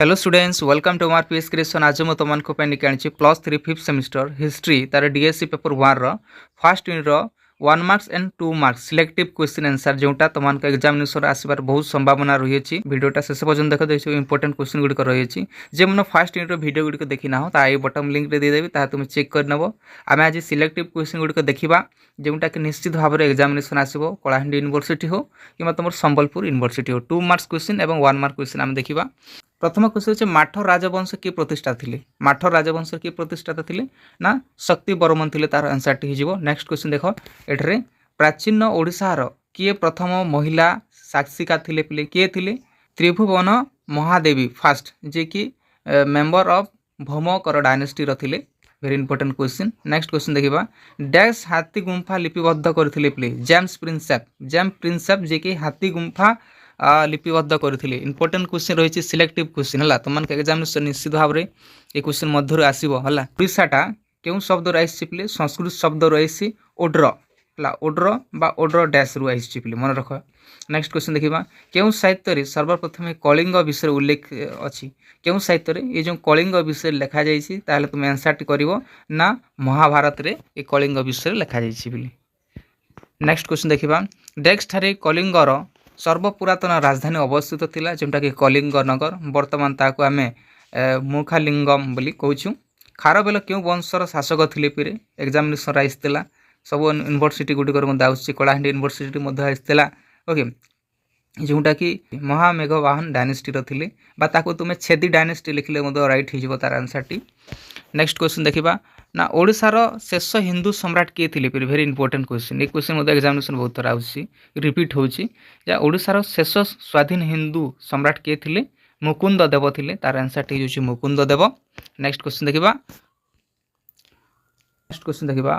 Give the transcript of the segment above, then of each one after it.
Hello students welcome to R PS creation. आज मैं तुमको आनी प्लस 3 फिफ्थ सेमिस्टर हिस्ट्री तार डीएससी पेपर 1 रो फर्स्ट यूनिट रो 1 marks and 2 marks selective question answer जोटा तुमको एग्जामिनेशन आसबार बहुत संभावना रही वीडियोटा शेष पर्यटन देख देखिए इंपोर्टेंट क्वेश्चन गुड़िक रही जे मैंने फर्स्ट यूनिट वीडियो गुड़िक देखी ना ता आई बटन लिंक देदेवी तुम चेक करनब। आम आज सिलेक्टिव क्वेश्चन गुड़िक देखा जोटा कि निश्चित भाव में एग्जामिनेशन आसो कलाहांडी यूनिवर्सिटी हो कि तुम संबलपुर यूनिवर्सिटी हो 2 मार्क्स क्वेश्चन और 1 मार्क क्वेश्चन आम देखा। प्रथम क्वेश्चन होचे माठ राजवंश किए प्रतिष्ठा थिले। माठ राजवंश किए प्रतिष्ठाता थिले ना शक्ति बर्मन थिले तार आंसर टी हिजिबो। नेक्स्ट क्वेश्चन देखो एठरे प्राचीन ओडिशार किए प्रथम महिला शासिका थिले पिले किए थिले त्रिभुवन महादेवी फास्ट जे कि मेंबर ऑफ भौमकर डायनेस्टी रो थिले। Very important question. Next question देखिबा डैश हाथी गुंफा लिपिबद्ध करथिले पिले जेम्स प्रिंसेप जे कि हाथी गुंफा लिपिबद्ध करथिले। इंपोर्टेंट क्वेश्चन रही सिलेक्टिव क्वेश्चन है तुमको एग्जामिनेशन निश्चित भाव में ये क्वेश्चन मध्य आसो है। ओडिशाटा क्यों शब्द रही पिले संस्कृत शब्द रही ओड्र है ओड्र बा ओड्र डैश रु आई पिले मन रख। नेक्स्ट क्वेश्चन देखिबा क्यों साहित्य सर्वप्रथम कलिंग विषय उल्लेख अच्छी क्यों साहित्य ये जो कलिंग विषय लिखा जाए तुम आंसर टी कर ना महाभारत रे ये कलिंग विषय लिखा जाए। नेक्स्ट क्वेश्चन देखिबा डेक्स ठारे कलिंगर सर्वपुरातन राजधानी अवस्थित थिला जोटा कि कलिंग नगर बर्तमान ताको आमे मुखालिंगम बोली कहूँ। खारवेल क्यों वंशर शासक थिले पिरे एग्जामिनेशन आईला सब यूनिवर्सिटी गुड़िक आसुच्छी कलाहांडी यूनिवर्सिटी आसला ओके जोटा कि महामेघवाहन डायनेस्टी थिले ताको तुम छेदी डायनेस्टी लिखले राइट हो तार आंसर टी। नेक्स्ट क्वेश्चन देखिबा ना ओडिशार शेष हिंदू सम्राट किए थे फिर वेरी इंपोर्टेंट क्वेश्चन ये क्वेश्चन एग्जामिनेशन बहुत थर आसी रिपीट होची ओडिशार शेष स्वाधीन हिंदू सम्राट किए थे मुकुंद देव थे तार आंसर टी हो मुकुंद देव। नेक्स्ट क्वेश्चन देखिबा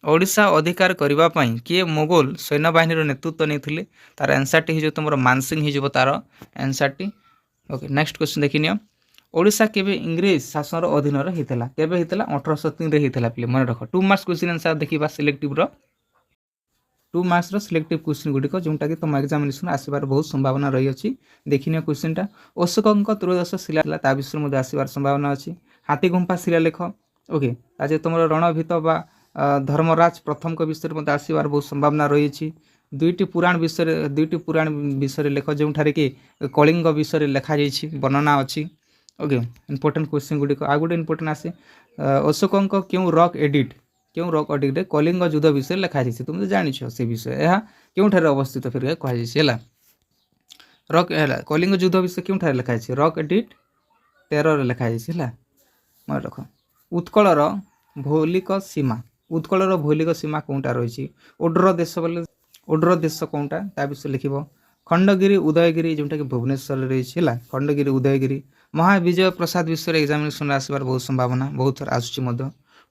ओडिशा अधिकार करबा पई किए मोगल सैन्यबाहिनी नेतृत्व नहीं तार आंसर टी हो तुम मानसिंह हो तार आंसर टी ओके। नेक्स्ट क्वेश्चन देखिनियो ओडिशा केबे इंग्रेज शासन अधीन होता केबे होता 1803 रे होता पिले मन रख। 2 मार्क्स क्वेश्चन आंसर देखिबा सिलेक्टिव रो 2 मार्क्स रो सिलेक्टिव क्वेश्चन गुड़िक जोटा कि तुम एग्जामिनेशन आसबार बहुत संभावना रही अच्छी। देखिनियो क्वेश्चनटा अशोक त्रयोदश शिला ता विषय में आसबार संभावना अच्छी। हाथी गुंफा शिलालेख ओके आज तुम रणभीत बा धर्मराज प्रथम को विषय में आसबार बहुत संभावना रही। दुईटी पुराण विषय लेख जो कि कलिंग विषय लिखा वर्णना अच्छी ओके। इंपोर्टेंट क्वेश्चन गुड़िक आ गए इंपोर्टेंट आसे अशोक क्यों रॉक एडिट कलिंग युद्ध विषय लिखा जाए तुम तो जान से विषय यह क्यों अवस्थित फिर कहुई रॉक है कलिंग युद्ध विषय क्यों लिखाई रॉक एडिट 13 लिखाई है मन रख। उत्कलर भौलिक सीमा कौटा रही ओड्र देश बोले ओड्र देश कौटा ता विषय लिख। खंडगिरी उदयगिरी जोटा कि भुवनेश्वर रही है खंडगिरी उदयगिरी। महाविजय प्रसाद विषय एग्जामिनेशन आसबार बहुत संभावना बहुत थर आसुची।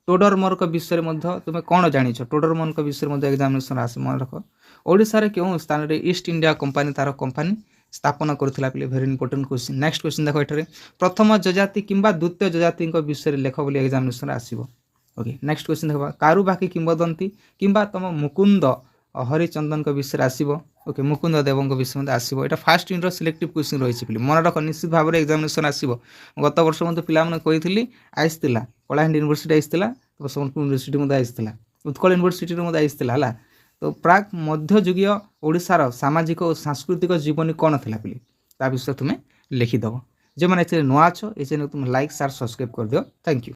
टोडरमल विषय तुम कौन जान टोडरमल विषय एग्जामिनेशन आस मन रख। ओडिशा क्यों स्थान में ईस्ट इंडिया कंपानी तार कंपानी स्थापन करथिला पिले very important question. Next question देखो एठारे प्रथम जजाति किंबा द्वितीय जजाति विषय लेख बोली एग्जामिनेशन आसीबो ओके। नेक्स्ट क्वेश्चन देखो कारुबाकी किंबदंती किंबा तुम मुकुंद हरिचंदन विषय आसीबो ओके मुकुंद देव विषय में आसो। यहाँ फास्ट यूनिट सिलेक्टिव क्वेश्चन रही है मन रख निश्चित भाव में एग्जामिनेशन आसो। गत वर्ष मत पाने कही आईला कलाहांडी यूनिवर्सिटी आईला संबलपुर यूनिवर्सिटी आईला उत्कल यूनिवर्सिटी आईला तो प्राक मध्ययुगीय ओडिशार सामाजिक और सांस्कृतिक जीवनी कौन था पिले ता विषय तुम्हें लिखिदेव। जो मैंने नुआ अच्छ ये चैनल तुम लाइक शेयर सब्सक्राइब कर दियो। Thank you.